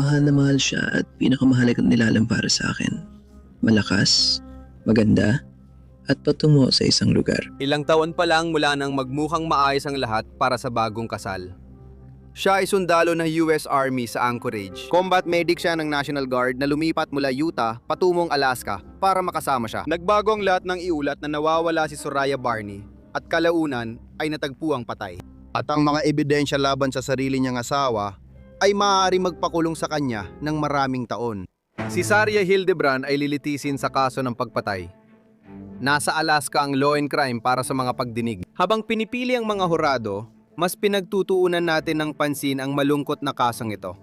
mahal siya at pinakamahalagang nilalang para sa akin. Malakas, maganda, at patungo sa isang lugar. Ilang taon pa lang mula nang magmukhang maayos ang lahat para sa bagong kasal. Siya ay sundalo ng US Army sa Anchorage. Combat medic siya ng National Guard na lumipat mula Utah patungong Alaska para makasama siya. Nagbago ang lahat ng iulat na nawawala si Soraya Barney at kalaunan ay natagpuang patay. At ang mga ebidensya laban sa sarili niyang asawa ay maaari magpakulong sa kanya ng maraming taon. Si Saria Hildebrand ay lilitisin sa kaso ng pagpatay. Nasa Alaska ang law and crime para sa mga pagdinig. Habang pinipili ang mga hurado, mas pinagtutuunan natin ng pansin ang malungkot na kasong ito.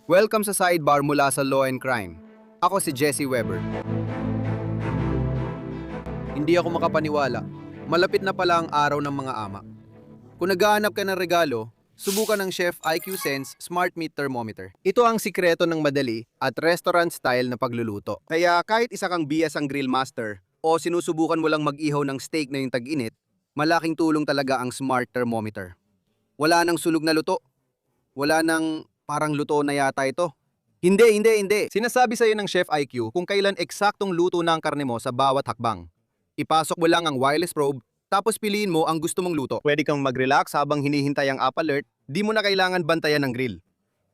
Welcome sa Sidebar mula sa Law and Crime. Ako si Jesse Weber. Hindi ako makapaniwala. Malapit na pala ang araw ng mga ama. Kung naghahanap ka ng regalo, subukan ng Chef IQ Sense Smart Meat Thermometer. Ito ang sikreto ng madali at restaurant-style na pagluluto. Kaya kahit isa kang bias ang grill master o sinusubukan mo lang mag-ihaw ng steak na yung tag-init, malaking tulong talaga ang Smart Thermometer. Wala nang sunog na luto. Wala nang parang luto na yata ito. Hindi. Sinasabi sa iyo ng Chef IQ kung kailan eksaktong luto na ang karne mo sa bawat hakbang. Ipasok mo lang ang wireless probe, tapos piliin mo ang gusto mong luto. Pwede kang mag-relax habang hinihintay ang app alert, di mo na kailangan bantayan ng grill.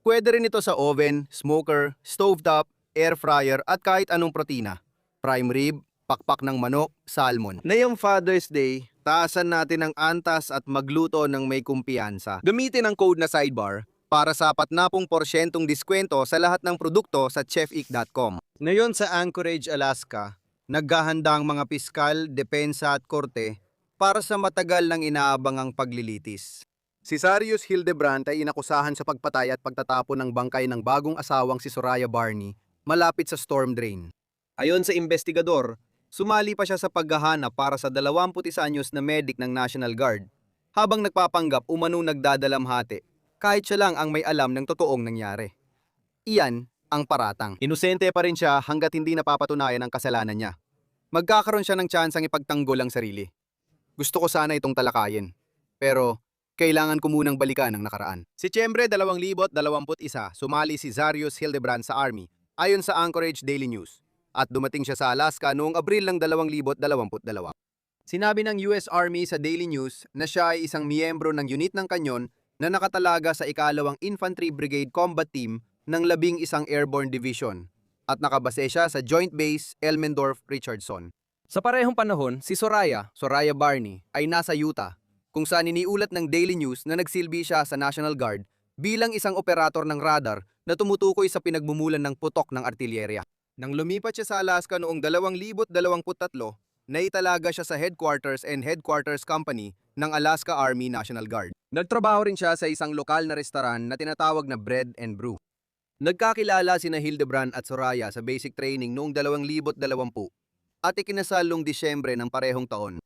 Pwede rin ito sa oven, smoker, stovetop, air fryer at kahit anong protina. Prime rib, pakpak ng manok, salmon. Ngayong Father's Day, taasan natin ang antas at magluto ng may kumpiyansa. Gamitin ang code na Sidebar para sa 40% diskwento sa lahat ng produkto sa chefik.com. Ngayon sa Anchorage, Alaska, naghahanda ang mga piskal, depensa at korte para sa matagal nang inaabangang paglilitis. Si Sarius Hildebrand ay inakusahan sa pagpatay at pagtatapon ng bangkay ng bagong asawang si Soraya Barney malapit sa storm drain. Ayon sa investigador, sumali pa siya sa paghahanap para sa 21 anyos na medic ng National Guard habang nagpapanggap umanong nagdadalamhati kahit siya lang ang may alam ng totoong nangyari. Iyan ang paratang. Inosente pa rin siya hanggat hindi napapatunayan ang kasalanan niya. Magkakaroon siya ng tsansang ipagtanggol ang sarili. Gusto ko sana itong talakayin, pero kailangan ko munang balikan ang nakaraan. Setyembre 2021, sumali si Sarius Hildebrand sa Army ayon sa Anchorage Daily News. At dumating siya sa Alaska noong Abril ng 2022. Sinabi ng US Army sa Daily News na siya ay isang miyembro ng unit ng kanyon na nakatalaga sa ikalawang Infantry Brigade Combat Team ng 11 Airborne Division at nakabase siya sa Joint Base Elmendorf-Richardson. Sa parehong panahon, si Soraya Barney, ay nasa Utah kung saan iniulat ng Daily News na nagsilbi siya sa National Guard bilang isang operator ng radar na tumutukoy sa pinagmumulan ng putok ng artilyerya. Nang lumipat siya sa Alaska noong 2023, naitalaga siya sa Headquarters and Headquarters Company ng Alaska Army National Guard. Nagtrabaho rin siya sa isang lokal na restaurant na tinatawag na Bread and Brew. Nagkakilala sina Hildebrand at Soraya sa basic training noong 2020 at ikinasal noong Disyembre ng parehong taon.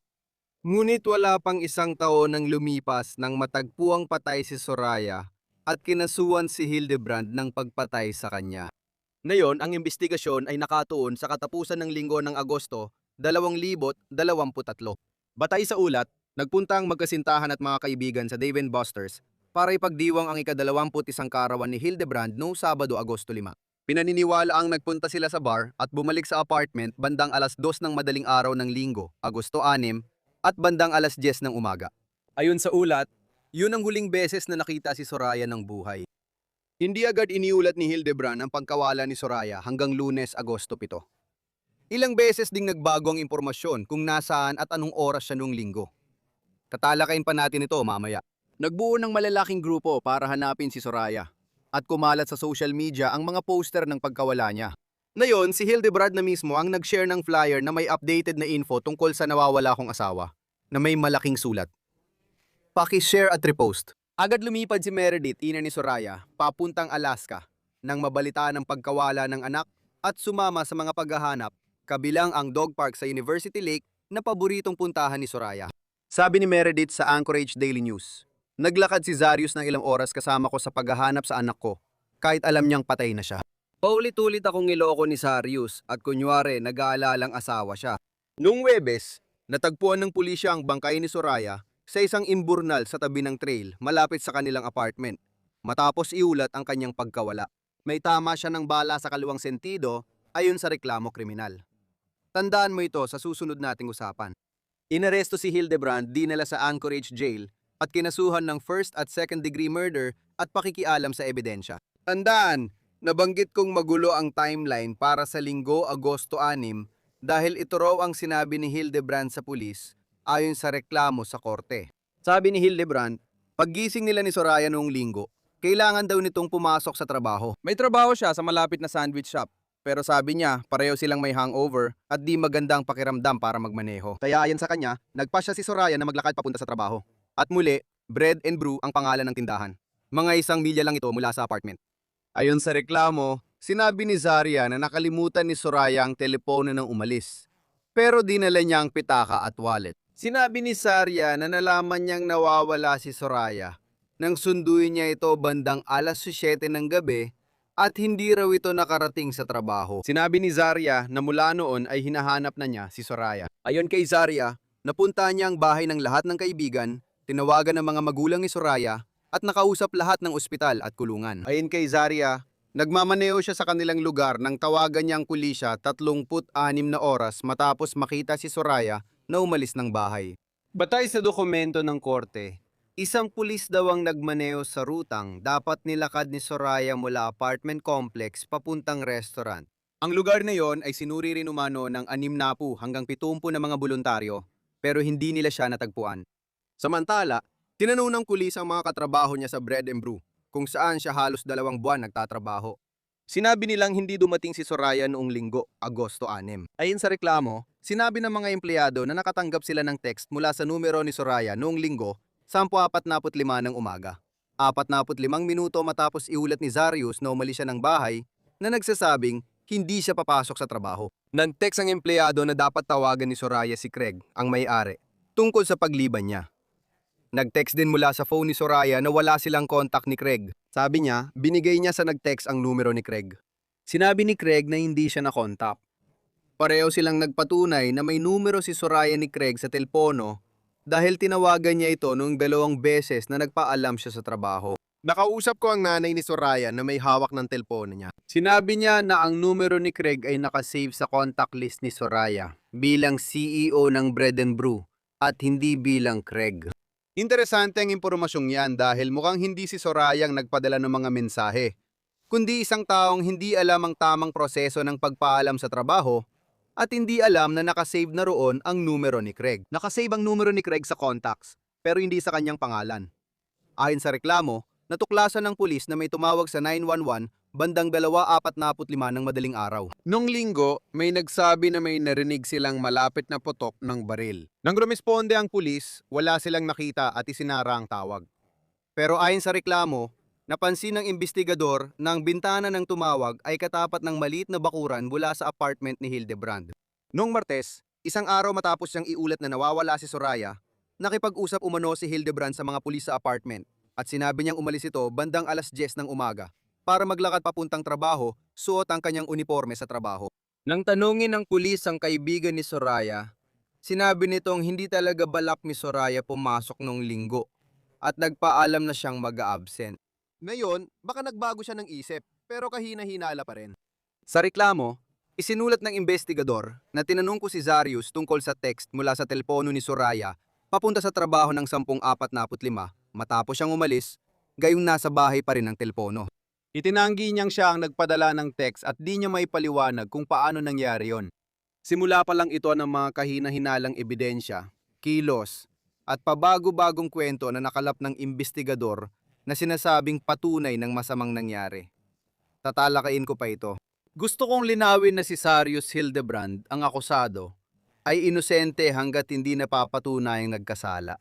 Ngunit wala pang isang taon nang lumipas nang matagpuang patay si Soraya at kinasuhan si Hildebrand ng pagpatay sa kanya. Ngayon, ang investigasyon ay nakatuon sa katapusan ng linggo ng Agosto 2023. Batay sa ulat, nagpunta ang magkasintahan at mga kaibigan sa Dave & Buster's para ipagdiwang ang ika-21 karawan ni Hildebrand noong Sabado, Agosto 5. Pinaniniwala ang nagpunta sila sa bar at bumalik sa apartment bandang alas 2 ng madaling araw ng linggo, Agosto 6, at bandang alas 10 ng umaga. Ayon sa ulat, yun ang huling beses na nakita si Soraya ng buhay. Hindi agad iniulat ni Hildebrand ang pagkawala ni Soraya hanggang Lunes, Agosto 7. Ilang beses ding nagbago ang impormasyon kung nasaan at anong oras siya noong linggo. Tatalakayin pa natin ito mamaya. Nagbuo ng malalaking grupo para hanapin si Soraya at kumalat sa social media ang mga poster ng pagkawala niya. Ngayon, si Hildebrand na mismo ang nag-share ng flyer na may updated na info tungkol sa nawawala kong asawa na may malaking sulat. Paki-share at repost. Agad lumipad si Meredith, ina ni Soraya, papuntang Alaska nang mabalitaan ang pagkawala ng anak at sumama sa mga paghahanap, kabilang ang dog park sa University Lake na paboritong puntahan ni Soraya. Sabi ni Meredith sa Anchorage Daily News, naglakad si Sarius ng ilang oras kasama ko sa paghahanap sa anak ko, kahit alam niyang patay na siya. Paulit-ulit akong niloko ni Sarius at kunyari nag-aalalang asawa siya. Noong Huwebes, natagpuan ng pulisya ang bangkay ni Soraya sa isang imburnal sa tabi ng trail malapit sa kanilang apartment, matapos iulat ang kanyang pagkawala. May tama siya ng bala sa kaluwang sentido ayon sa reklamo kriminal. Tandaan mo ito sa susunod nating usapan. Inaresto si Hildebrand, dinala sa Anchorage Jail at kinasuhan ng first at second degree murder at pakikialam sa ebidensya. Tandaan, nabanggit kong magulo ang timeline para sa linggo Agosto 6 dahil ito raw ang sinabi ni Hildebrand sa pulis ayon sa reklamo sa korte. Sabi ni Hildebrand, paggising nila ni Soraya noong linggo, kailangan daw nitong pumasok sa trabaho. May trabaho siya sa malapit na sandwich shop. Pero sabi niya, pareho silang may hangover at di magandang pakiramdam para magmaneho. Kaya ayon sa kanya, nagpasya si Soraya na maglakad papunta sa trabaho. At muli, Bread and Brew ang pangalan ng tindahan. Mga 1 milya lang ito mula sa apartment. Ayon sa reklamo, sinabi ni Zaria na nakalimutan ni Soraya ang telepono nang umalis. Pero dinala niya ang pitaka at wallet. Sinabi ni Zaria na nalaman niyang nawawala si Soraya nang sunduin niya ito bandang alas 7 ng gabi at hindi raw ito nakarating sa trabaho. Sinabi ni Zaria na mula noon ay hinahanap na niya si Soraya. Ayon kay Zaria, napunta niya ang bahay ng lahat ng kaibigan, tinawagan ng mga magulang ni Soraya at nakausap lahat ng ospital at kulungan. Ayon kay Zaria, nagmamaneo siya sa kanilang lugar nang tawagan niya ang pulisya 36 na oras matapos makita si Soraya na umalis ng bahay. Batay sa dokumento ng korte, isang pulis daw ang nagmaneo sa rutang dapat nilakad ni Soraya mula apartment complex papuntang restaurant. Ang lugar na yon ay sinuri rin umano ng 60 hanggang 70 na mga voluntaryo pero hindi nila siya natagpuan. Samantala, tinanong ng pulis ang mga katrabaho niya sa Bread and Brew kung saan siya halos 2 buwan nagtatrabaho. Sinabi nilang hindi dumating si Soraya noong linggo, Agosto 6. Ayon sa reklamo, sinabi ng mga empleyado na nakatanggap sila ng text mula sa numero ni Soraya noong linggo 10:45 ng umaga. 45 minuto matapos iulat ni Zarius na umalis siya ng bahay na nagsasabing hindi siya papasok sa trabaho. Nag-text ang empleyado na dapat tawagan ni Soraya si Craig, ang may-ari, tungkol sa pagliban niya. Nag-text din mula sa phone ni Soraya na wala silang contact ni Craig. Sabi niya, binigay niya sa nag-text ang numero ni Craig. Sinabi ni Craig na hindi siya na-contact. Pareho silang nagpatunay na may numero si Soraya ni Craig sa telepono dahil tinawagan niya ito noong 2 beses na nagpaalam siya sa trabaho. Nakausap ko ang nanay ni Soraya na may hawak ng telepono niya. Sinabi niya na ang numero ni Craig ay nakasave sa contact list ni Soraya bilang CEO ng Bread and Brew at hindi bilang Craig. Interesante ang impormasyong yan dahil mukhang hindi si Soraya ang nagpadala ng mga mensahe, kundi isang taong hindi alam ang tamang proseso ng pagpaalam sa trabaho at hindi alam na nakasave na roon ang numero ni Craig. Nakasave ang numero ni Craig sa contacts, pero hindi sa kanyang pangalan. Ayon sa reklamo, natuklasan ng pulis na may tumawag sa 911 bandang 2:45 ng madaling araw. Nung linggo, may nagsabi na may narinig silang malapit na putok ng baril. Nang rumesponde ang pulis, wala silang nakita at isinara ang tawag. Pero ayon sa reklamo, napansin ng investigador na ang bintana ng tumawag ay katapat ng maliit na bakuran mula sa apartment ni Hildebrand. Noong Martes, isang araw matapos siyang iulat na nawawala si Soraya, nakipag-usap umano si Hildebrand sa mga pulis sa apartment at sinabi niyang umalis ito bandang alas 10 ng umaga para maglakad papuntang trabaho, suot ang kanyang uniforme sa trabaho. Nang tanungin ng pulis ang kaibigan ni Soraya, sinabi nitong hindi talaga balak ni Soraya pumasok nung linggo at nagpaalam na siyang mag-a-absent. Ngayon, baka nagbago siya ng isip, pero kahina-hinala pa rin. Sa reklamo, isinulat ng investigador na tinanong ko si Zarius tungkol sa text mula sa telepono ni Soraya papunta sa trabaho ng 10:45 matapos siyang umalis, gayong nasa bahay pa rin ang telepono. Itinanggi niyang siya ang nagpadala ng text at di niya maipaliwanag kung paano nangyari yon. Simula pa lang ito ng mga kahina-hinalang ebidensya, kilos, at pabago-bagong kwento na nakalap ng investigador na sinasabing patunay ng masamang nangyari. Tatalakayin ko pa ito. Gusto kong linawin na si Zarius Hildebrand, ang akusado, ay inosente hanggat hindi napapatunayang nagkasala.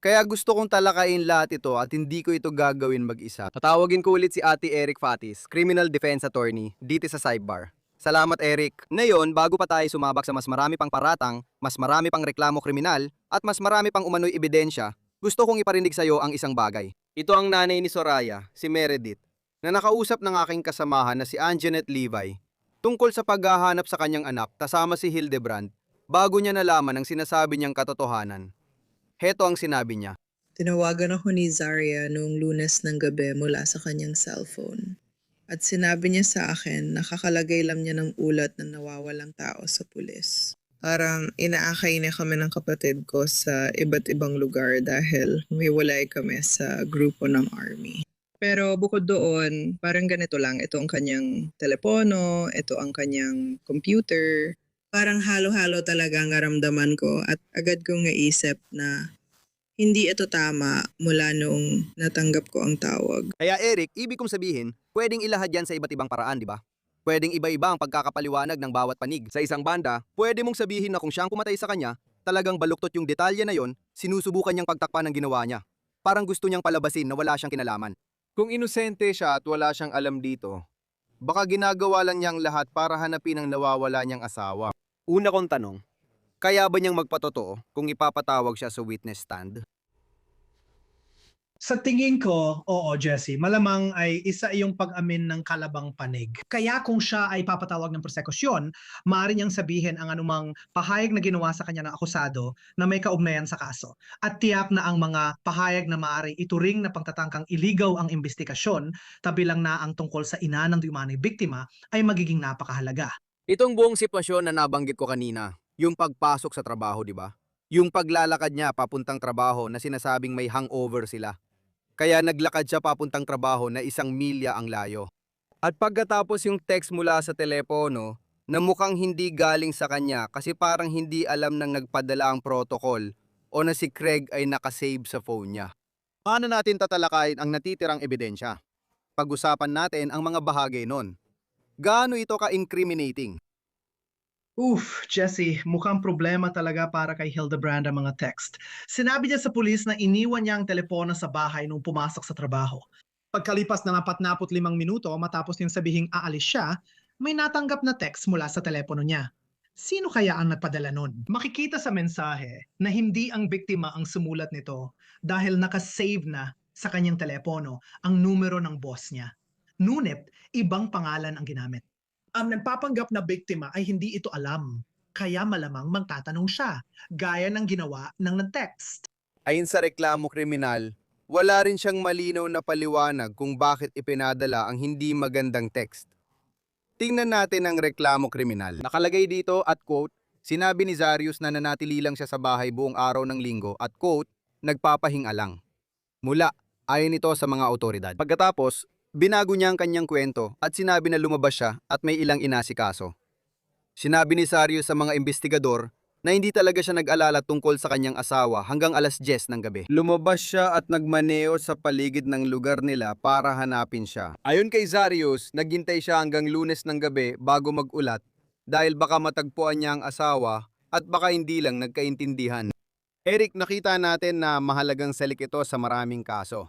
Kaya gusto kong talakayin lahat ito at hindi ko ito gagawin mag-isa. Tatawagin ko ulit si Ate Eric Fatis, Criminal Defense Attorney, dito sa sidebar. Salamat, Eric. Ngayon, bago pa tayo sumabak sa mas marami pang paratang, mas marami pang reklamo kriminal, at mas marami pang umano'y ebidensya, gusto kong iparinig sa iyo ang isang bagay. Ito ang nanay ni Soraya, si Meredith, na nakausap ng aking kasamahan na si Anjanette Levi tungkol sa paghahanap sa kanyang anak kasama si Hildebrand bago niya nalaman ang sinasabi niyang katotohanan. Heto ang sinabi niya. Tinawagan ako ni Zaria noong Lunes ng gabi mula sa kanyang cellphone. At sinabi niya sa akin na kakalagay lang niya ng ulat na nawawalang tao sa pulis. Parang inaakay na kami ng kapatid ko sa iba't ibang lugar dahil humiwalay kami sa grupo ng army. Pero bukod doon, parang ganito lang. Ito ang kanyang telepono, ito ang kanyang computer. Parang halo-halo talaga ang naramdaman ko at agad kong naisip na hindi ito tama mula noong natanggap ko ang tawag. Kaya Eric, ibig kong sabihin, pwedeng ilahad yan sa iba't ibang paraan, di ba? Pwedeng iba-iba ang pagkakapaliwanag ng bawat panig. Sa isang banda, pwede mong sabihin na kung siyang pumatay sa kanya, talagang baluktot yung detalye na yon, sinusubukan niyang pagtakpan ng ginawa niya. Parang gusto niyang palabasin na wala siyang kinalaman. Kung inosente siya at wala siyang alam dito, baka ginagawa lang niyang lahat para hanapin ang nawawala niyang asawa. Una kong tanong, kaya ba niyang magpatotoo kung ipapatawag siya sa witness stand? Sa tingin ko, oo, Jesse, malamang ay isa iyong pag-amin ng kalabang panig. Kaya kung siya ay papatawag ng prosekusyon, maaari niyang sabihin ang anumang pahayag na ginawa sa kanya ng akusado na may kaugnayan sa kaso. At tiyak na ang mga pahayag na maaari ituring na pagtatangkang iligaw ang investigasyon, tabi lang na ang tungkol sa ina ng diumanay biktima, ay magiging napakahalaga. Itong buong sitwasyon na nabanggit ko kanina, yung pagpasok sa trabaho, di ba? Yung paglalakad niya papuntang trabaho na sinasabing may hangover sila. Kaya naglakad siya papuntang trabaho na 1 milya ang layo. At pagkatapos yung text mula sa telepono na mukhang hindi galing sa kanya kasi parang hindi alam ng nagpadala ang protocol o na si Craig ay nakasave sa phone niya. Paano natin tatalakayin ang natitirang ebidensya? Pag-usapan natin ang mga bahagi nun. Gaano ito ka-incriminating? Jesse, mukhang problema talaga para kay Hildebrand ang mga text. Sinabi niya sa pulis na iniwan niya ang telepono sa bahay nung pumasok sa trabaho. Pagkalipas ng 45 minuto matapos niyang sabihing aalis siya, may natanggap na text mula sa telepono niya. Sino kaya ang nagpadala nun? Makikita sa mensahe na hindi ang biktima ang sumulat nito dahil nakasave na sa kanyang telepono ang numero ng boss niya. Ngunit, ibang pangalan ang ginamit. Ang nagpapanggap na biktima ay hindi ito alam. Kaya malamang magtatanong siya, gaya ng ginawa ng nag-text. Ayon sa reklamo kriminal, wala rin siyang malinaw na paliwanag kung bakit ipinadala ang hindi magandang text. Tingnan natin ang reklamo kriminal. Nakalagay dito at quote, sinabi ni Zarius na nanatili lang siya sa bahay buong araw ng linggo at quote, nagpapahinga lang. Mula, ayon ito sa mga otoridad. Pagkatapos, binago niya ang kanyang kwento at sinabi na lumabas siya at may ilang inasikaso. Sinabi ni Zarius sa mga investigador na hindi talaga siya nag-alala tungkol sa kanyang asawa hanggang 10:00 ng gabi. Lumabas siya at nagmaneo sa paligid ng lugar nila para hanapin siya. Ayon kay Zarius, naghintay siya hanggang Lunes ng gabi bago mag-ulat dahil baka matagpuan niya ang asawa at baka hindi lang nagkaintindihan. Eric, nakita natin na mahalagang salik ito sa maraming kaso.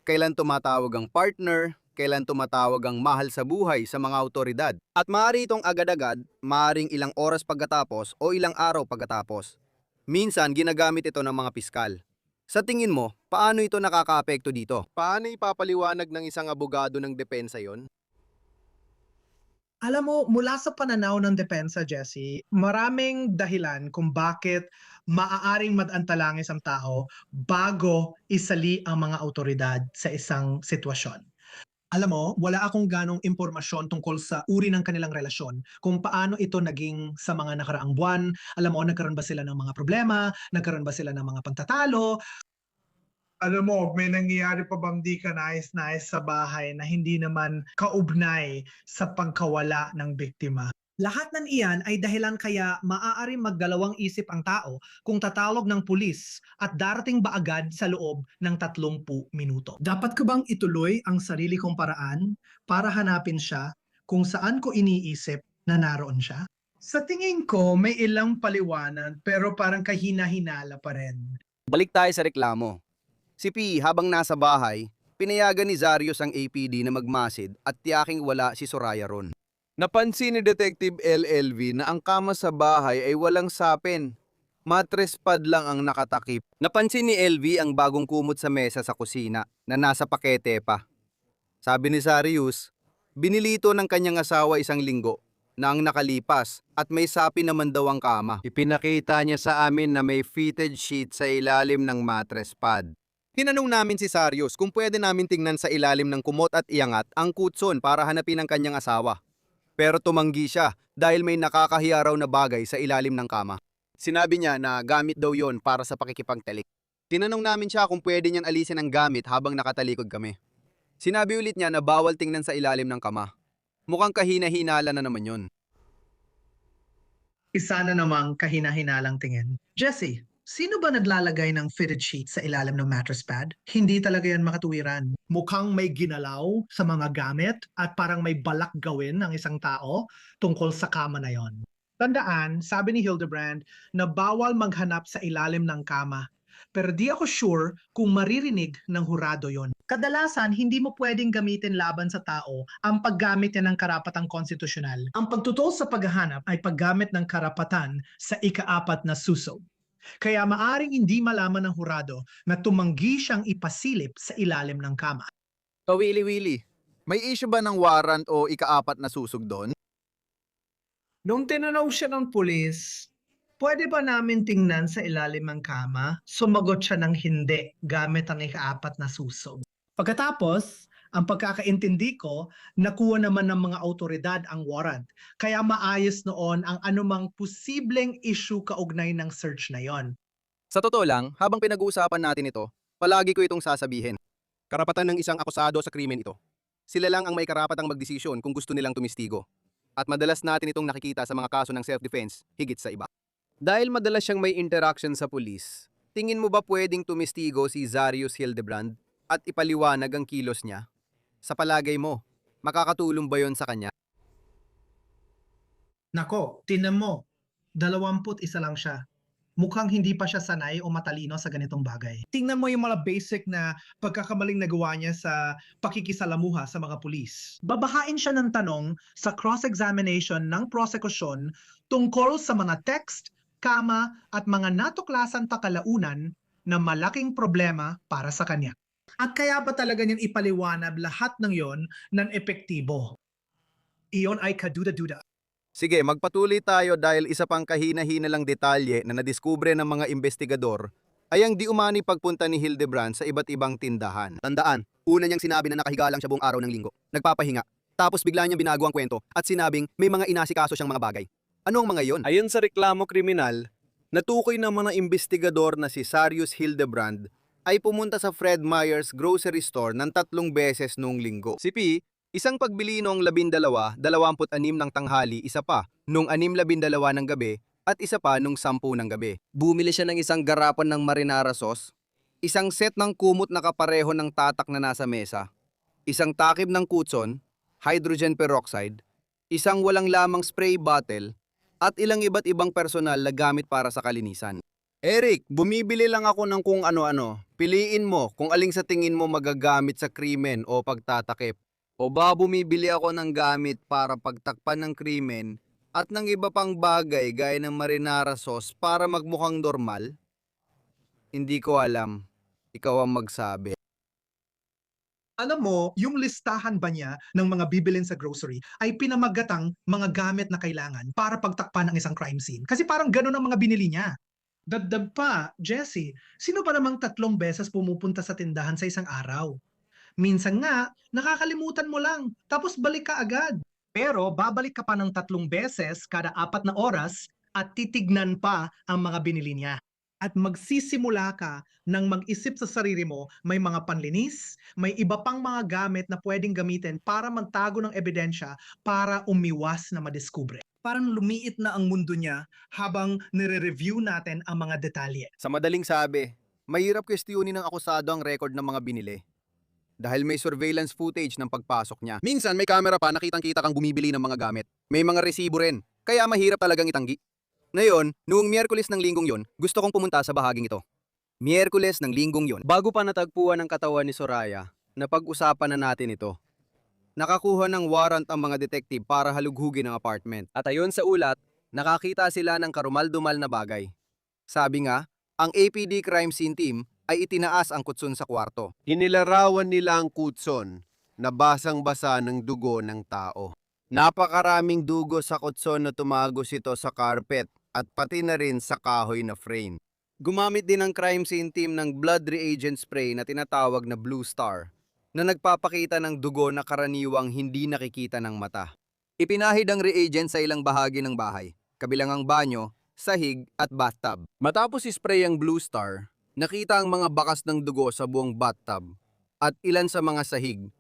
Kailan tumatawag ang partner, kailan tumatawag ang mahal sa buhay sa mga autoridad. At maaari itong agad-agad, maaaring ilang oras pagkatapos o ilang araw pagkatapos. Minsan, ginagamit ito ng mga piskal. Sa tingin mo, paano ito nakakaapekto dito? Paano ipapaliwanag ng isang abogado ng depensa yon? Alam mo, mula sa pananaw ng depensa, Jesse, maraming dahilan kung bakit maaaring mag-antalangis ang tao bago isali ang mga autoridad sa isang sitwasyon. Alam mo, wala akong ganong impormasyon tungkol sa uri ng kanilang relasyon, kung paano ito naging sa mga nakaraang buwan. Alam mo, nagkaroon ba sila ng mga problema, nagkaroon ba sila ng mga pagtatalo. Alam mo, may nangyayari pa bang di ka nais-nais sa bahay na hindi naman kaugnay sa pagkawala ng biktima? Lahat ng iyan ay dahilan kaya maaaring magdalawang isip ang tao kung tatawag ng pulis at darating ba agad sa loob ng 30 minuto. Dapat ko bang ituloy ang sarili kong paraan para hanapin siya kung saan ko iniisip na naroon siya? Sa tingin ko, may ilang paliwanag pero parang kahina-hinala pa rin. Balik tayo sa reklamo. Si P, habang nasa bahay, pinayagan ni Zarius ang APD na magmasid at tiyaking wala si Soraya ron. Napansin ni Detective LLV na ang kama sa bahay ay walang sapin. Mattress pad lang ang nakatakip. Napansin ni LV ang bagong kumot sa mesa sa kusina na nasa pakete pa. Sabi ni Zarius, binilito ng kanyang asawa 1 linggo na ang nakalipas at may sapi naman daw ang kama. Ipinakita niya sa amin na may fitted sheet sa ilalim ng mattress pad. Tinanong namin si Sarius kung pwede namin tingnan sa ilalim ng kumot at iangat ang kutson para hanapin ang kanyang asawa. Pero tumanggi siya dahil may nakakahiya raw na bagay sa ilalim ng kama. Sinabi niya na gamit daw yon para sa pakikipagtalik. Tinanong namin siya kung pwede niyang alisin ang gamit habang nakatalikod kami. Sinabi ulit niya na bawal tingnan sa ilalim ng kama. Mukhang kahina-hinala na naman yon. Isa na namang kahina-hinalang tingin. Jesse, sino ba naglalagay ng fitted sheet sa ilalim ng mattress pad? Hindi talaga yan makatuwiran. Mukhang may ginalaw sa mga gamit at parang may balak gawin ng isang tao tungkol sa kama na yon. Tandaan, sabi ni Hildebrand na bawal maghanap sa ilalim ng kama. Pero di ako sure kung maririnig ng hurado yon. Kadalasan, hindi mo pwedeng gamitin laban sa tao ang paggamit niya ng karapatang konstitusyonal. Ang pagtutol sa paghahanap ay paggamit ng karapatan sa ika-4 na susog. Kaya maaring hindi malaman ng hurado na tumanggi siyang ipasilip sa ilalim ng kama. Kawili-wili, may issue ba ng warrant o ika-4 na susog doon? Nung tinanong siya ng pulis, pwede ba namin tingnan sa ilalim ng kama? Sumagot siya ng hindi gamit ang ika-4 na susog. Pagkatapos, ang pagkakaintindi ko, nakuha naman ng mga autoridad ang warrant. Kaya maayos noon ang anumang posibleng issue kaugnay ng search na yon. Sa totoo lang, habang pinag-uusapan natin ito, palagi ko itong sasabihin. Karapatan ng isang akusado sa krimen ito. Sila lang ang may karapatang magdesisyon kung gusto nilang tumistigo. At madalas natin itong nakikita sa mga kaso ng self-defense, higit sa iba. Dahil madalas siyang may interaction sa pulis, tingin mo ba pwedeng tumistigo si Sarius Hildebrand at ipaliwanag ang kilos niya? Sa palagay mo, makakatulong ba yon sa kanya? Nako, tinan mo, 21 lang siya. Mukhang hindi pa siya sanay o matalino sa ganitong bagay. Tingnan mo yung mga basic na pagkakamaling nagawa niya sa pakikisalamuha sa mga pulis. Babahain siya ng tanong sa cross-examination ng prosekusyon tungkol sa mga text, kama at mga natuklasan takalaunan na malaking problema para sa kanya. At kaya ba talaga niyang ipaliwanag lahat ng yon ng epektibo? Iyon ay kaduda-duda. Sige, magpatuloy tayo dahil isa pang kahina-hina lang detalye na nadiskubre ng mga investigador ay ang di umani pagpunta ni Hildebrand sa iba't ibang tindahan. Tandaan, una niyang sinabi na nakahiga lang siya buong araw ng linggo, nagpapahinga. Tapos bigla niyang binago ang kwento at sinabing may mga inasikaso siyang mga bagay. Ano ang mga yon? Ayon sa reklamo kriminal, natukoy ng mga investigador na si Sarius Hildebrand ay pumunta sa Fred Meyer's grocery store ng 3 beses noong linggo. Si P, isang pagbili noong 12, 26 ng tanghali, isa pa noong 6:12 ng gabi at isa pa noong 10 ng gabi. Bumili siya ng isang garapan ng marinara sauce, isang set ng kumot na kapareho ng tatak na nasa mesa, isang takip ng kutson, hydrogen peroxide, isang walang lamang spray bottle, at ilang iba't ibang personal na gamit para sa kalinisan. Eric, bumibili lang ako ng kung ano-ano. Piliin mo kung aling sa tingin mo magagamit sa krimen o pagtatakip. O ba bumibili ako ng gamit para pagtakpan ng krimen at ng iba pang bagay gaya ng marinara sauce para magmukhang normal? Hindi ko alam. Ikaw ang magsabi. Alam mo, yung listahan ba niya ng mga bibilin sa grocery ay pinamagatang mga gamit na kailangan para pagtakpan ng isang crime scene? Kasi parang ganun ang mga binili niya. Dagdag pa, Jesse, sino pa namang 3 beses pumupunta sa tindahan sa isang araw? Minsan nga, nakakalimutan mo lang, tapos balik ka agad. Pero babalik ka pa ng 3 beses kada 4 na oras at titignan pa ang mga binili niya. At magsisimula ka ng mag-isip sa sarili mo, may mga panlinis, may iba pang mga gamit na pwedeng gamitin para magtago ng ebidensya para umiwas na madiskubre. Parang lumiit na ang mundo niya habang nire-review natin ang mga detalye. Sa madaling sabi, mahirap kwestiyonin ng akusado ang record ng mga binili. Dahil may surveillance footage ng pagpasok niya. Minsan may camera pa, nakitang-kita kang bumibili ng mga gamit. May mga resibo rin, kaya mahirap talagang itanggi. Ngayon, noong Miyerkules ng linggong yon, gusto kong pumunta sa bahaging ito. Miyerkules ng linggong yon. Bago pa natagpuan ng katawan ni Soraya, napag-usapan na natin ito. Nakakuha ng warrant ang mga detective para halughugin ang apartment. At ayon sa ulat, nakakita sila ng karumal-dumal na bagay. Sabi nga, ang APD crime scene team ay itinaas ang kutson sa kwarto. Inilarawan nila ang kutson na basang-basa ng dugo ng tao. Napakaraming dugo sa kutson na tumagos ito sa carpet at pati na rin sa kahoy na frame. Gumamit din ang crime scene team ng blood reagent spray na tinatawag na Blue Star na nagpapakita ng dugo na karaniwang hindi nakikita ng mata. Ipinahid ang reagent sa ilang bahagi ng bahay, kabilang ang banyo, sahig at bathtub. Matapos ispray ang Blue Star, nakita ang mga bakas ng dugo sa buong bathtub at ilan sa mga sahig.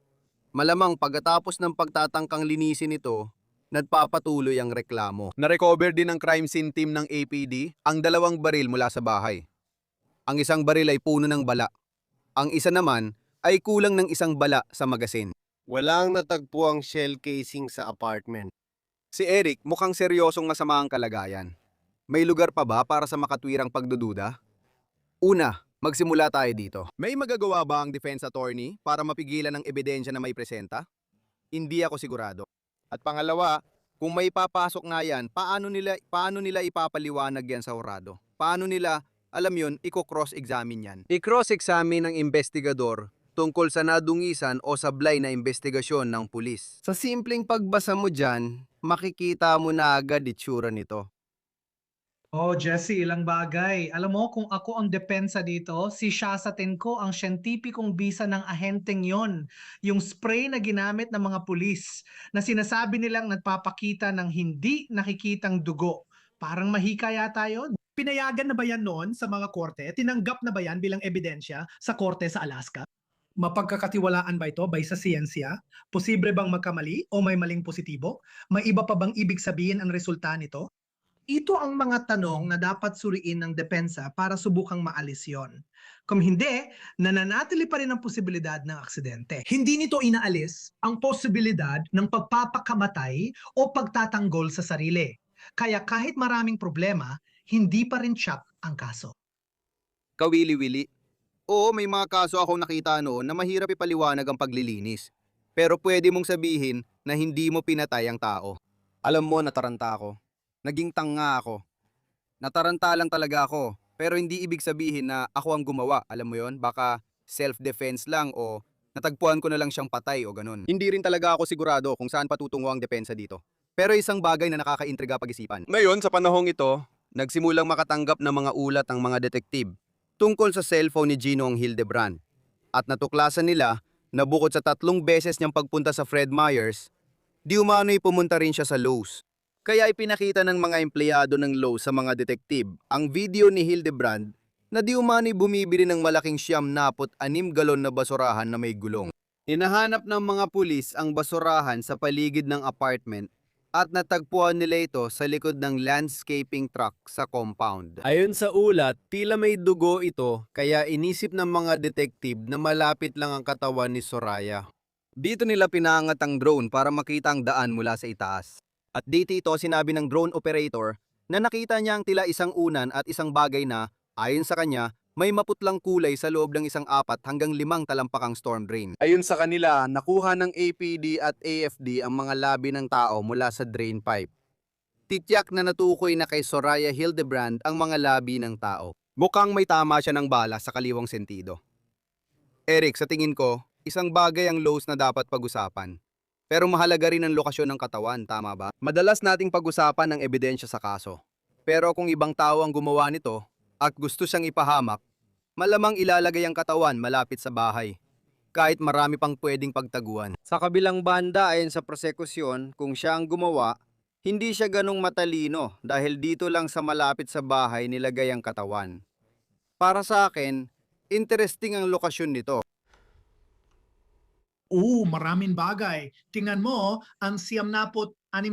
Malamang pagkatapos ng pagtatangkang linisin ito, nagpapatuloy ang reklamo. Narecover din ng crime scene team ng APD ang 2 baril mula sa bahay. Ang isang baril ay puno ng bala. Ang isa naman ay kulang ng isang bala sa magasin. Walang natagpuang shell casing sa apartment. Si Eric mukhang seryosong masama ang kalagayan. May lugar pa ba para sa makatwirang pagdududa? Una, magsimula tayo dito. May magagawa ba ang defense attorney para mapigilan ang ebidensya na may presenta? Hindi ako sigurado. At pangalawa, kung may papasok nga yan, paano nila ipapaliwanag yan sa hurado? Paano nila, alam yun, i-cross-examine yan? I-cross-examine ng investigador tungkol sa nadungisan o sablay na investigasyon ng pulis. Sa simpleng pagbasa mo dyan, makikita mo na agad itsura nito. Oh, Jesse, ilang bagay. Alam mo, kung ako ang depensa dito, si Shasa Tenko ang siyentipikong bisa ng ahenteng yon. Yung spray na ginamit ng mga pulis na sinasabi nilang nagpapakita ng hindi nakikitang dugo. Parang mahika yata yun. Pinayagan na ba yan noon sa mga korte? Tinanggap na ba yan bilang ebidensya sa korte sa Alaska? Mapagkakatiwalaan ba ito bay sa siyensya? Posible bang magkamali o may maling positibo? May iba pa bang ibig sabihin ang resulta nito? Ito ang mga tanong na dapat suriin ng depensa para subukang maalis yon. Kung hindi, nananatili pa rin ang posibilidad ng aksidente. Hindi nito inaalis ang posibilidad ng pagpapakamatay o pagtatanggol sa sarili. Kaya kahit maraming problema, hindi pa rin tiyak ang kaso. Kawili-wili. Oo, may mga kaso akong nakita noon na mahirap ipaliwanag ang paglilinis. Pero pwede mong sabihin na hindi mo pinatay ang tao. Alam mo, nataranta ako. Naging tanga ako. Nataranta lang talaga ako. Pero hindi ibig sabihin na ako ang gumawa. Alam mo yon, baka self-defense lang o natagpuan ko na lang siyang patay o ganun. Hindi rin talaga ako sigurado kung saan patutungo ang depensa dito. Pero isang bagay na nakakaintriga pag-isipan. Ngayon, sa panahong ito, Nagsimulang makatanggap ng mga ulat ang mga detektib tungkol sa cellphone ni Ginoong Hildebrand. At natuklasan nila na bukod sa 3 beses niyang pagpunta sa Fred Meyers, di umano'y pumunta rin siya sa Lowe's. Kaya ipinakita ng mga empleyado ng Lowe's sa mga detektib ang video ni Hildebrand na di umano'y bumibili ng malaking 96 galon na basurahan na may gulong. Hinahanap ng mga pulis ang basurahan sa paligid ng apartment at natagpuan nila ito sa likod ng landscaping truck sa compound. Ayon sa ulat, tila may dugo ito kaya inisip ng mga detektib na malapit lang ang katawan ni Soraya. Dito nila pinangat ang drone para makita ang daan mula sa itaas. At dito ito sinabi ng drone operator na nakita niya ang tila isang unan at isang bagay na, ayon sa kanya, may maputlang kulay sa loob ng 4 hanggang 5 talampakang storm drain. ayon sa kanila, nakuha ng APD at AFD ang mga labi ng tao mula sa drain pipe. Titiyak na natukoy na kay Soraya Hildebrand ang mga labi ng tao. Mukhang may tama siya ng bala sa kaliwang sentido. Eric, sa tingin ko, isang bagay ang Lowe's na dapat pag-usapan. Pero mahalaga rin ang lokasyon ng katawan, tama ba? Madalas nating pag-usapan ang ebidensya sa kaso. Pero kung ibang tao ang gumawa nito at gusto siyang ipahamak, malamang ilalagay ang katawan malapit sa bahay. Kahit marami pang pwedeng pagtaguan. Sa kabilang banda ayon sa prosekusyon, kung siya ang gumawa, hindi siya ganong matalino dahil dito lang sa malapit sa bahay nilagay ang katawan. Para sa akin, interesting ang lokasyon nito. Maraming bagay. Tingnan mo, ang 96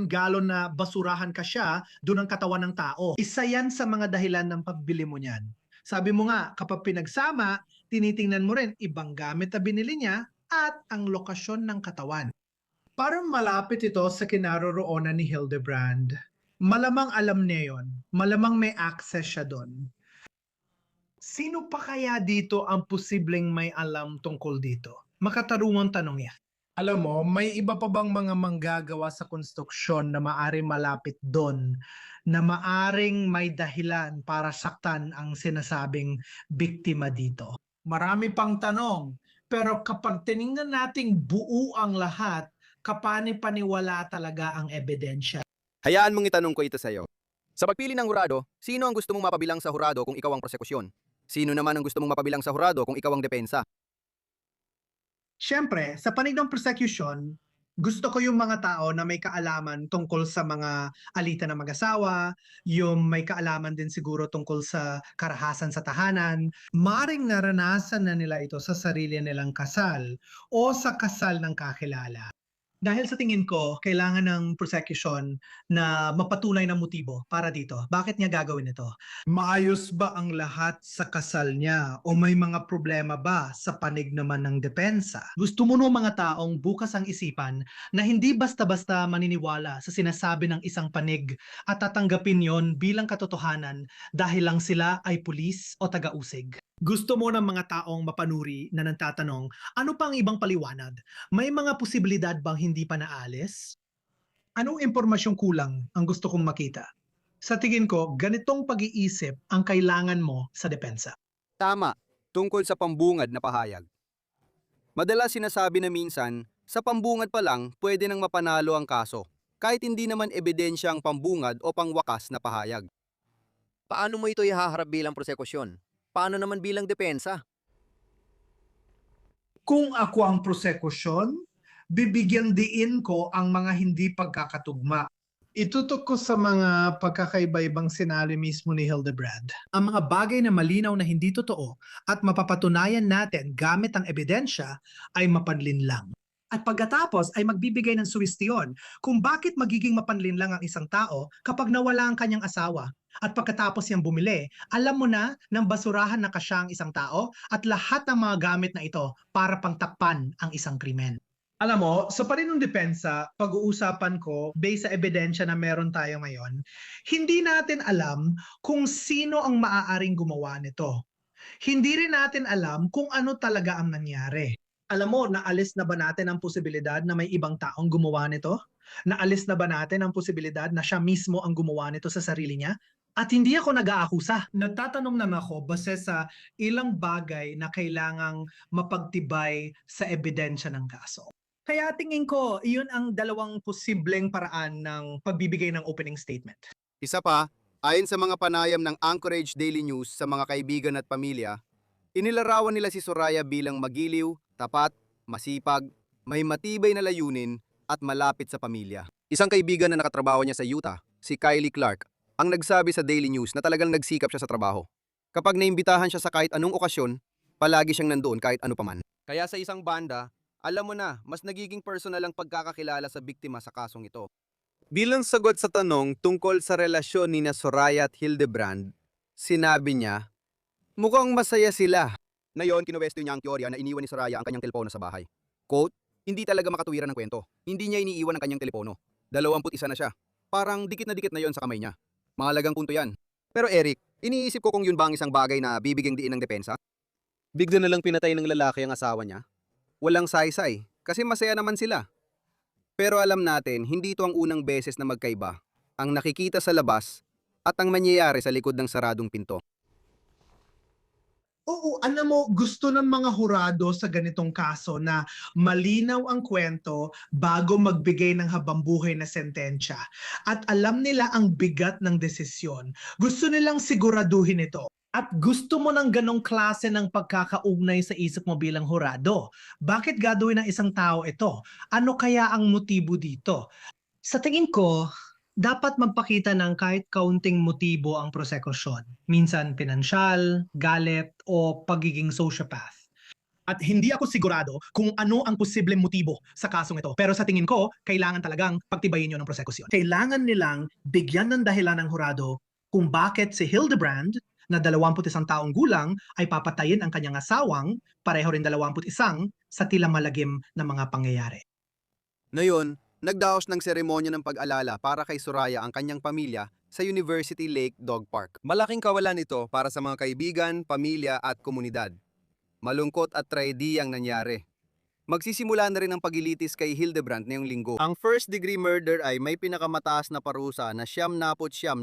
galon na basurahan ka siya, doon ang katawan ng tao. Isa yan sa mga dahilan ng pagbili mo niyan. Sabi mo nga, kapag pinagsama, tinitingnan mo rin ibang gamit na binili niya at ang lokasyon ng katawan. Parang malapit ito sa kinaroroonan ni Hildebrand. Malamang alam niya yon. Malamang may access siya doon. Sino pa kaya dito ang posibleng may alam tungkol dito? Makatarungang tanong yan. Alam mo, may iba pa bang mga manggagawa sa konstruksyon na maaring malapit doon, na maaring may dahilan para saktan ang sinasabing biktima dito? Marami pang tanong, pero kapag tiningnan nating buo ang lahat, kapani-paniwala talaga ang ebidensya. Hayaan mong itanong ko ito sa'yo. Sa pagpili ng hurado, sino ang gusto mong mapabilang sa hurado kung ikaw ang prosekusyon? Sino naman ang gusto mong mapabilang sa hurado kung ikaw ang depensa? Siyempre, sa panig ng prosecution, gusto ko yung mga tao na may kaalaman tungkol sa mga alitan ng mag-asawa, yung may kaalaman din siguro tungkol sa karahasan sa tahanan. Maring naranasan na nila ito sa sarili nilang kasal o sa kasal ng kakilala. Dahil sa tingin ko, kailangan ng prosecution na mapatunay ng motibo para dito. Bakit niya gagawin ito? Maayos ba ang lahat sa kasal niya o may mga problema ba sa panig naman ng depensa? Gusto mo no mga taong bukas ang isipan na hindi basta-basta maniniwala sa sinasabi ng isang panig at tatanggapin yon bilang katotohanan dahil lang sila ay pulis o taga-usig. Gusto mo ng mga taong mapanuri na nagtatanong, ano pang ibang paliwanag? May mga posibilidad bang hindi pa naalis? Anong impormasyong kulang ang gusto kong makita? Sa tingin ko, ganitong pag-iisip ang kailangan mo sa depensa. Tama, tungkol sa pambungad na pahayag. Madalas sinasabi na minsan, sa pambungad pa lang pwede nang mapanalo ang kaso, kahit hindi naman ebidensya ang pambungad o pangwakas na pahayag. Paano mo ito ihaharap bilang prosekusyon? Paano naman bilang depensa? Kung ako ang prosekusyon, bibigyan diin ko ang mga hindi pagkakatugma. Itutok ko sa mga pagkakaiba-ibang senaryo mismo ni Hildebrand. Ang mga bagay na malinaw na hindi totoo at mapapatunayan natin gamit ang ebidensya ay mapanlinlang. At pagkatapos ay magbibigay ng suwestiyon kung bakit magiging mapanlinlang ang isang tao kapag nawala ang kanyang asawa. At pagkatapos niyang bumili, alam mo na ng basurahan na kasya ang isang tao at lahat ng mga gamit na ito para pangtakpan ang isang krimen. Alam mo, sa paninong depensa, pag-uusapan ko based sa ebidensya na meron tayo ngayon, hindi natin alam kung sino ang maaaring gumawa nito. Hindi rin natin alam kung ano talaga ang nangyari. Alam mo, naalis na ba natin ang posibilidad na may ibang taong gumawa nito? Naalis na ba natin ang posibilidad na siya mismo ang gumawa nito sa sarili niya? At hindi ako nag-aakusa. Nagtatanong lang ako base sa ilang bagay na kailangang mapagtibay sa ebidensya ng kaso. Kaya tingin ko, iyon ang dalawang posibleng paraan ng pagbibigay ng opening statement. Isa pa, ayon sa mga panayam ng Anchorage Daily News sa mga kaibigan at pamilya, inilarawan nila si Soraya bilang magiliw, tapat, masipag, may matibay na layunin at malapit sa pamilya. Isang kaibigan na nakatrabaho niya sa Utah, si Kylie Clark, ang nagsabi sa Daily News na talagang nagsikap siya sa trabaho. Kapag naimbitahan siya sa kahit anong okasyon, palagi siyang nandoon kahit ano paman. Kaya sa isang banda, alam mo na, mas nagiging personal ang pagkakakilala sa biktima sa kasong ito. Bilang sagot sa tanong tungkol sa relasyon ni Soraya at Hildebrand, sinabi niya, mukhang masaya sila. Ngayon, kinuwestiyon niya ang teorya na iniwan ni Soraya ang kanyang telepono sa bahay. Quote, hindi talaga makatuwiran ng kwento. Hindi niya iniiwan ang kanyang telepono. 21 na siya. Parang dikit na yon sa kamay niya. Mahalagang punto yan. Pero Eric, iniisip ko kung yun ba ang isang bagay na bibigyang diin ng depensa? Bigla na lang pinatay ng lalaki ang asawa niya? Walang saysay, kasi masaya naman sila. Pero alam natin, hindi ito ang unang beses na magkaiba. Ang nakikita sa labas at ang mangyayari sa likod ng saradong pinto. Oo, alam mo, gusto ng mga hurado sa ganitong kaso na malinaw ang kwento bago magbigay ng habambuhay na sentensya. At alam nila ang bigat ng desisyon. Gusto nilang siguraduhin ito. At gusto mo ng ganong klase ng pagkakaugnay sa isip mo bilang hurado. Bakit gagawin ng isang tao ito? Ano kaya ang motibo dito? Sa tingin ko, dapat magpakita ng kahit kaunting motibo ang prosekusyon. Minsan pinansyal, galit, o pagiging sociopath. At hindi ako sigurado kung ano ang posibleng motibo sa kasong ito. Pero sa tingin ko, kailangan talagang pagtibayin yun ng prosekusyon. Kailangan nilang bigyan ng dahilan ng hurado kung bakit si Hildebrand, na 21 taong gulang, ay papatayin ang kanyang asawang, pareho rin 21, sa tila malagim na mga pangyayari. Ngayon, nagdaos ng seremonya ng pag-alala para kay Soraya ang kanyang pamilya sa University Lake Dog Park. Malaking kawalan ito para sa mga kaibigan, pamilya at komunidad. Malungkot at trahediyang nangyari. Magsisimula na rin ang pagilitis kay Hildebrand ngayong linggo. Ang first-degree murder ay may pinakamataas na parusa na 99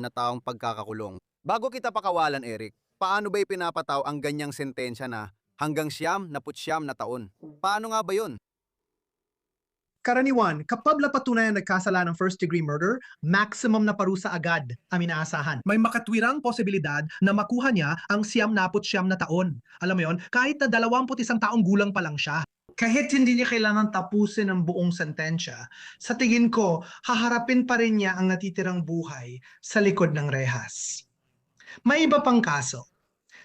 na taong pagkakakulong. Bago kita pakawalan, Eric, paano ba ipinapataw ang ganyang sentensya na hanggang 99 na taon? Paano nga ba yun? Karaniwan, kapag napatunayan nagkasala ng first-degree murder, maximum na parusa agad ang inaasahan. May makatwirang posibilidad na makuha niya ang 99 na taon. Alam mo yon, kahit na 21 taong gulang pa lang siya. Kahit hindi niya kailangan tapusin ang buong sentensya, sa tingin ko, haharapin pa rin niya ang natitirang buhay sa likod ng rehas. May iba pang kaso.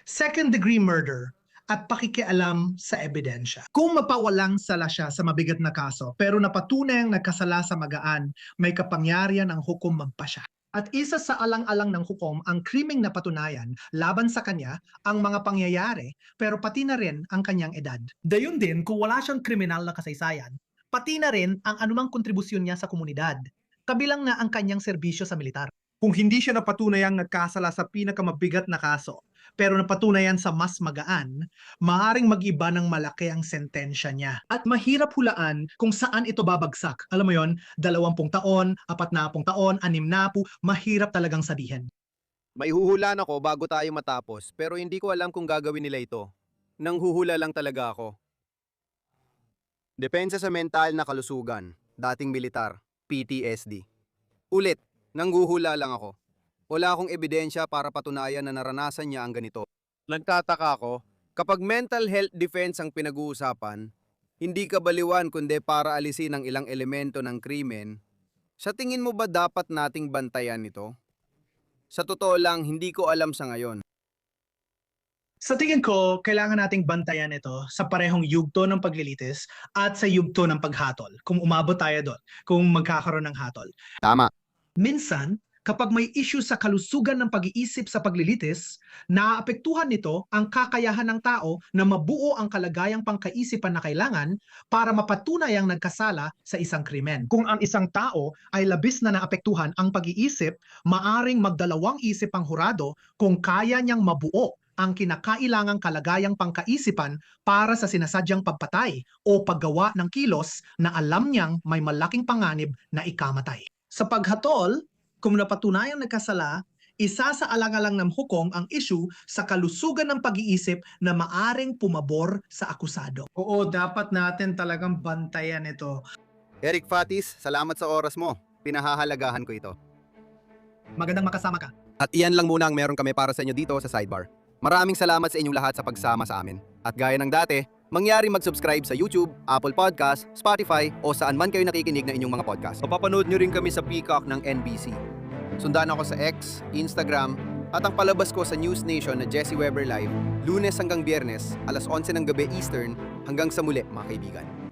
Second-degree murder at pakikialam sa ebidensya. Kung mapawalang sala siya sa mabigat na kaso, pero napatunayang nagkasala sa magaan, may kapangyarihan ang hukom magpasya. At isa sa alang-alang ng hukom ang krimeng napatunayan laban sa kanya ang mga pangyayari, pero pati na rin ang kanyang edad. Dayon din kung wala siyang kriminal na kasaysayan, pati na rin ang anumang kontribusyon niya sa komunidad, kabilang na ang kanyang serbisyo sa militar. Kung hindi siya napatunayang nagkasala sa pinakamabigat na kaso, pero napatunayan sa mas magaan, maaaring mag-iba ng malaki ang sentensya niya. At mahirap hulaan kung saan ito babagsak. Alam mo yon, 20 taon, 40 taon, 60, mahirap talagang sabihin. May huhulaan ako bago tayo matapos, pero hindi ko alam kung gagawin nila ito. Nanghuhula lang talaga ako. Depensa sa mental na kalusugan, dating militar, PTSD. Ulit, nanghuhula lang ako. Wala akong ebidensya para patunayan na naranasan niya ang ganito. Nagtataka ako, kapag mental health defense ang pinag-uusapan, hindi kabaliwan kundi para alisin ang ilang elemento ng krimen, sa tingin mo ba dapat nating bantayan ito? Sa totoo lang, hindi ko alam sa ngayon. Sa tingin ko, kailangan nating bantayan ito sa parehong yugto ng paglilitis at sa yugto ng paghatol. Kung umabot tayo doon, kung magkakaroon ng hatol. Tama. Minsan, kapag may issue sa kalusugan ng pag-iisip sa paglilitis, naaapektuhan nito ang kakayahan ng tao na mabuo ang kalagayang pangkaisipan na kailangan para mapatunayang nagkasala sa isang krimen. Kung ang isang tao ay labis na naapektuhan ang pag-iisip, maaring magdalawang isip ang hurado kung kaya niyang mabuo ang kinakailangang kalagayang pangkaisipan para sa sinasadyang pagpatay o paggawa ng kilos na alam niyang may malaking panganib na ikamatay. Sa paghatol, kung napatunayang nagkasala, isa sa alang-alang ng hukom ang issue sa kalusugan ng pag-iisip na maaring pumabor sa akusado. Oo, dapat natin talagang bantayan ito. Eric Fatis, salamat sa oras mo. Pinahahalagahan ko ito. Magandang makasama ka. At iyan lang muna ang meron kami para sa inyo dito sa Sidebar. Maraming salamat sa inyong lahat sa pagsama sa amin. At gaya ng dati, mangyari mag-subscribe sa YouTube, Apple Podcast, Spotify o saan man kayo nakikinig ng inyong mga podcast. Mapapanood nyo rin kami sa Peacock ng NBC. Sundan ako sa X, Instagram, at ang palabas ko sa News Nation na Jesse Weber Live, Lunes hanggang Biyernes, alas 11 ng gabi Eastern, hanggang sa muli mga kaibigan.